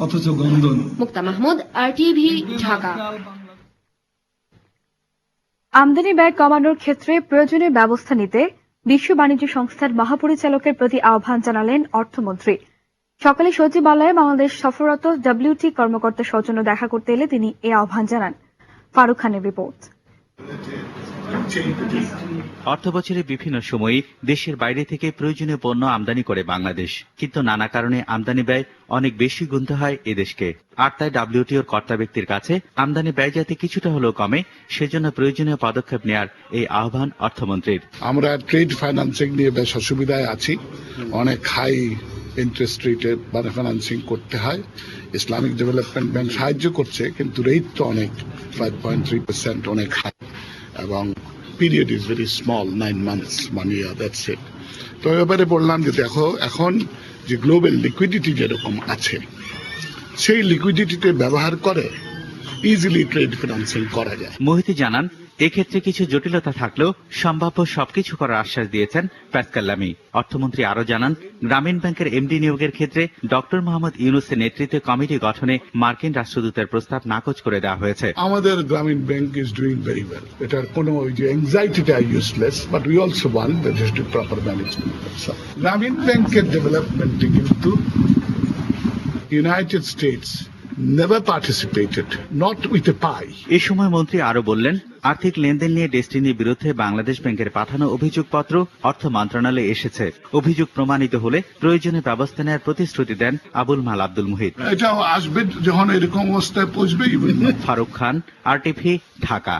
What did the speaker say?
অথচ গন্ধন। মুক্তা মাহমুদ, RTV, ঢাকা। আমদানি ব্যয় কমানোর ক্ষেত্রে প্রয়োজনীয় ব্যবস্থা নিতে বিশ্ব বাণিজ্য সংস্থার মহাপরিচালকের প্রতি আহ্বান জানালেন অর্থমন্ত্রী। সকালে সচিবালয়ে বাংলাদেশ সফররত WT কর্মকর্তার সৌজন্য দেখা করতে এলে তিনি এই আহ্বান জানান। ফারুক খানের রিপোর্ট। অর্থবছরে বিভিন্ন সময়ে দেশের বাইরে থেকে প্রয়োজনীয় পণ্য আমদানি করে বাংলাদেশ, কিন্তু নানা কারণে আমদানি ব্যয় অনেক বেশি গুনতে হয় এদেশকে। আর তাই WTOর কর্তা ব্যক্তির কাছে আমদানি ব্যয় যাতে কিছুটা হলেও কমে, সেজন্য প্রয়োজনীয় পদক্ষেপ নেওয়ার এই আহ্বান অর্থমন্ত্রীর। আমরা ট্রেড ফাইন্যান্সিং নিয়ে বেশ অসুবিধায় আছি। অনেক হাই ইন্টারেস্ট রেটে ফাইন্যান্সিং করতে হয়। ইসলামিক ডেভেলপমেন্ট ব্যাংক সাহায্য করছে, কিন্তু রেট তো অনেক 5.3% অনেক হাই, এবং period is very small, 9 months, 1 year, that's it. তো এবারে বললাম যে দেখো, এখন যে গ্লোবাল লিকুইডিটি যেরকম আছে, সেই লিকুইডিটিতে ব্যবহার করে ইজিলি ট্রেড ফাইন্যান্সিং করা যায়। মোহিত জানান, এক্ষেত্রে কিছু জটিলতা থাকলেও সম্ভাব্য সবকিছু করার আশ্বাস দিয়েছেন পাসকাল লামি। অর্থমন্ত্রী আরো জানান, গ্রামীণ ব্যাংকের এমডি নিয়োগের ক্ষেত্রে ডক্টর মোহাম্মদ ইউনূসের নেতৃত্বে কমিটি গঠনে মার্কিন রাষ্ট্রদূতের প্রস্তাব নাকচ করে দেওয়া হয়েছে। আমাদের Grameen bank is doing very well. এটার কোনো ওই যে অ্যাংজাইটিটা useless, but we also want that is to proper management. Grameen ব্যাংকের ডেভেলপমেন্টে কিন্তু United States never participated, not with a pie. এ সময় মন্ত্রী আরো বললেন, আর্থিক লেনদেন নিয়ে ডেস্টিনির বিরুদ্ধে বাংলাদেশ ব্যাংকের পাঠানো অভিযোগপত্র অর্থ মন্ত্রণালয়ে এসেছে। অভিযোগ প্রমাণিত হলে প্রয়োজনীয় ব্যবস্থা নেওয়ার প্রতিশ্রুতি দেন আবুল মাল আব্দুল মুহিত। এটাও আসবে যখন এরকম অবস্থায় পৌঁছবে। ফারুক খান, RTV, ঢাকা।